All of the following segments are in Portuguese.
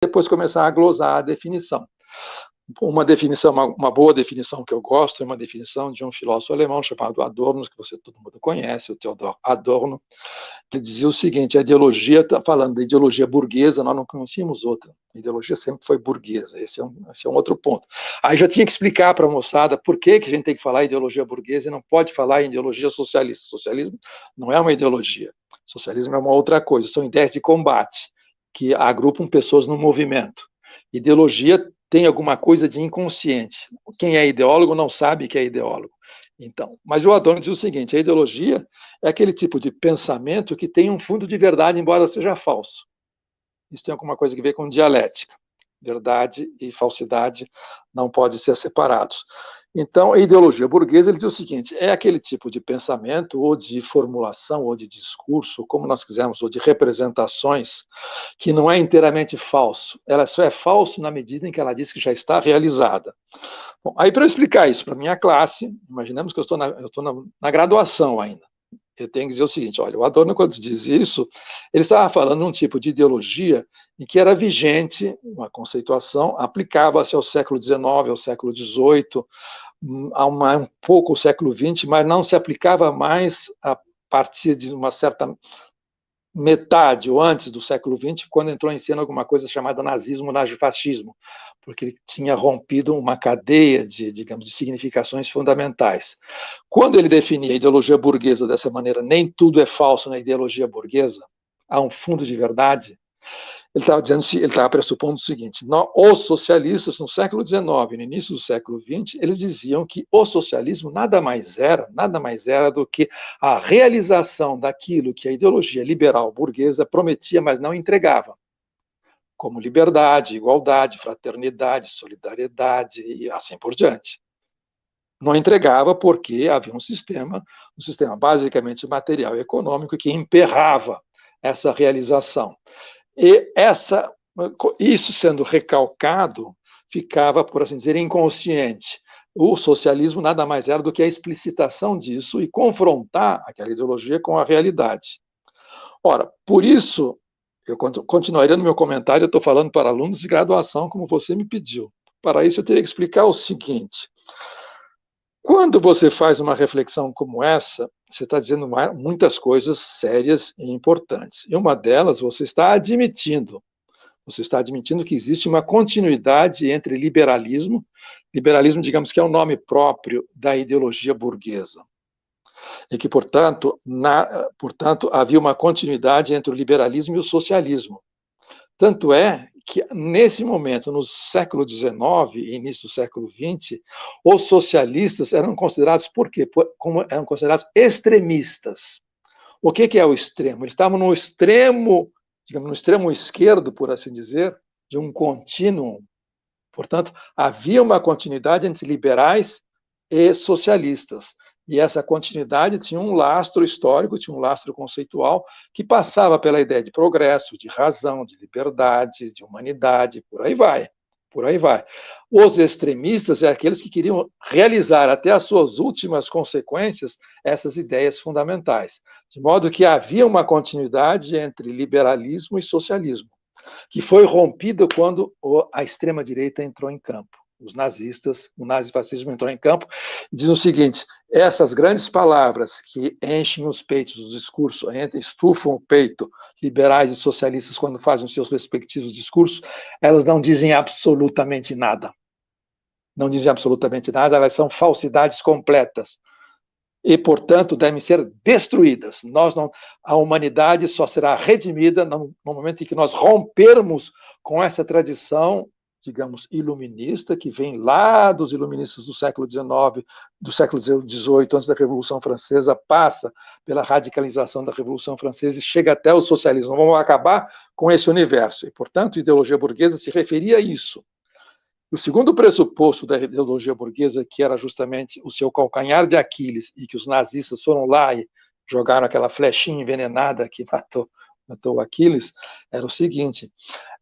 depois começar a glosar a definição. Uma definição, uma boa definição que eu gosto é uma definição de um filósofo alemão chamado Adorno, que todo mundo conhece, o Theodor Adorno. Ele dizia o seguinte: a ideologia, falando da ideologia burguesa, nós não conhecíamos outra. A ideologia sempre foi burguesa. Esse é um outro ponto. Aí já tinha que explicar para a moçada por que a gente tem que falar em ideologia burguesa e não pode falar em ideologia socialista. Socialismo não é uma ideologia. Socialismo é uma outra coisa. São ideias de combate que agrupam pessoas no movimento. Ideologia tem alguma coisa de inconsciente. Quem é ideólogo não sabe que é ideólogo. Então, mas o Adorno diz o seguinte: a ideologia é aquele tipo de pensamento que tem um fundo de verdade, embora seja falso. Isso tem alguma coisa a ver com dialética. Verdade e falsidade não podem ser separados. Então, a ideologia burguesa, ele diz o seguinte: é aquele tipo de pensamento, ou de formulação, ou de discurso, como nós quisermos, ou de representações, que não é inteiramente falso. Ela só é falso na medida em que ela diz que já está realizada. Bom, aí, para eu explicar isso para a minha classe, imaginemos que eu estou na graduação ainda. Eu tenho que dizer o seguinte: olha, o Adorno, quando diz isso, ele estava falando de um tipo de ideologia em que era vigente, uma conceituação, aplicava-se ao século XIX, ao século XVIII, um pouco ao século XX, mas não se aplicava mais a partir de uma certa metade ou antes do século XX, quando entrou em cena alguma coisa chamada nazismo, nazifascismo, porque ele tinha rompido uma cadeia de, digamos, de significações fundamentais. Quando ele definia a ideologia burguesa dessa maneira, nem tudo é falso na ideologia burguesa, há um fundo de verdade, ele estava pressupondo o seguinte: os socialistas no século XIX, no início do século XX, eles diziam que o socialismo nada mais era do que a realização daquilo que a ideologia liberal burguesa prometia, mas não entregava, como liberdade, igualdade, fraternidade, solidariedade e assim por diante. Não entregava porque havia um sistema basicamente material e econômico que emperrava essa realização. E isso sendo recalcado, ficava, por assim dizer, inconsciente. O socialismo nada mais era do que a explicitação disso e confrontar aquela ideologia com a realidade. Ora, por isso, eu continuaria no meu comentário, eu estou falando para alunos de graduação, como você me pediu. Para isso, eu teria que explicar o seguinte: quando você faz uma reflexão como essa, você está dizendo muitas coisas sérias e importantes. E uma delas, você está admitindo que existe uma continuidade entre liberalismo, digamos que é o nome próprio da ideologia burguesa, e que, portanto, havia uma continuidade entre o liberalismo e o socialismo. Tanto é que, nesse momento, no século XIX e início do século XX, os socialistas eram considerados, por quê? Como eram considerados extremistas. O que é o extremo? Eles estavam no extremo, digamos, no extremo esquerdo, por assim dizer, de um contínuo. Portanto, havia uma continuidade entre liberais e socialistas. E essa continuidade tinha um lastro histórico, tinha um lastro conceitual, que passava pela ideia de progresso, de razão, de liberdade, de humanidade, por aí vai. Por aí vai. Os extremistas são aqueles que queriam realizar até as suas últimas consequências essas ideias fundamentais. De modo que havia uma continuidade entre liberalismo e socialismo, que foi rompida quando a extrema-direita entrou em campo. Os nazistas, o nazifascismo entrou em campo, diz o seguinte: essas grandes palavras que enchem os peitos do discurso, estufam o peito, liberais e socialistas, quando fazem os seus respectivos discursos, elas não dizem absolutamente nada. Não dizem absolutamente nada, elas são falsidades completas. E, portanto, devem ser destruídas. A humanidade só será redimida no momento em que nós rompermos com essa tradição, digamos, iluminista, que vem lá dos iluministas do século XIX, do século XVIII, antes da Revolução Francesa, passa pela radicalização da Revolução Francesa e chega até o socialismo. Vamos acabar com esse universo. E, portanto, a ideologia burguesa se referia a isso. O segundo pressuposto da ideologia burguesa, que era justamente o seu calcanhar de Aquiles, e que os nazistas foram lá e jogaram aquela flechinha envenenada que matou Aquiles, era o seguinte: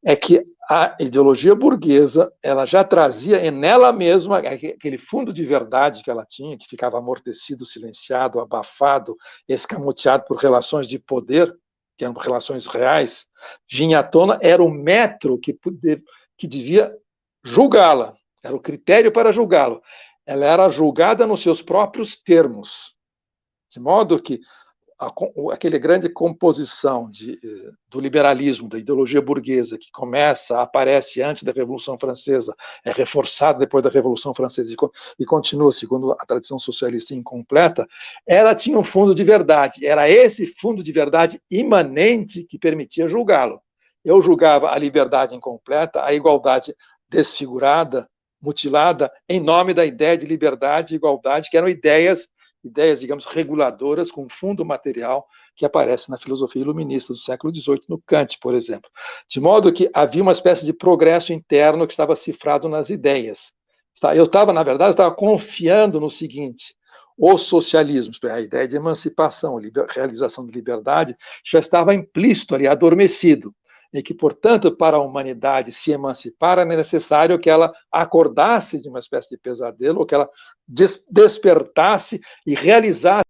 é que a ideologia burguesa, ela já trazia nela mesma aquele fundo de verdade que ela tinha, que ficava amortecido, silenciado, abafado, escamoteado por relações de poder, que eram relações reais, vinha à tona, era o metro que devia julgá-la, era o critério para julgá-la. Ela era julgada nos seus próprios termos, de modo que aquela grande composição do liberalismo, da ideologia burguesa, que aparece antes da Revolução Francesa, é reforçada depois da Revolução Francesa e continua, segundo a tradição socialista, incompleta, ela tinha um fundo de verdade. Era esse fundo de verdade imanente que permitia julgá-lo. Eu julgava a liberdade incompleta, a igualdade desfigurada, mutilada, em nome da ideia de liberdade e igualdade, que eram ideias, digamos, reguladoras com fundo material que aparece na filosofia iluminista do século XVIII, no Kant, por exemplo. De modo que havia uma espécie de progresso interno que estava cifrado nas ideias. Eu estava confiando no seguinte: o socialismo, a ideia de emancipação, realização de liberdade, já estava implícito ali, adormecido. E que, portanto, para a humanidade se emancipar, era necessário que ela acordasse de uma espécie de pesadelo, ou que ela despertasse e realizasse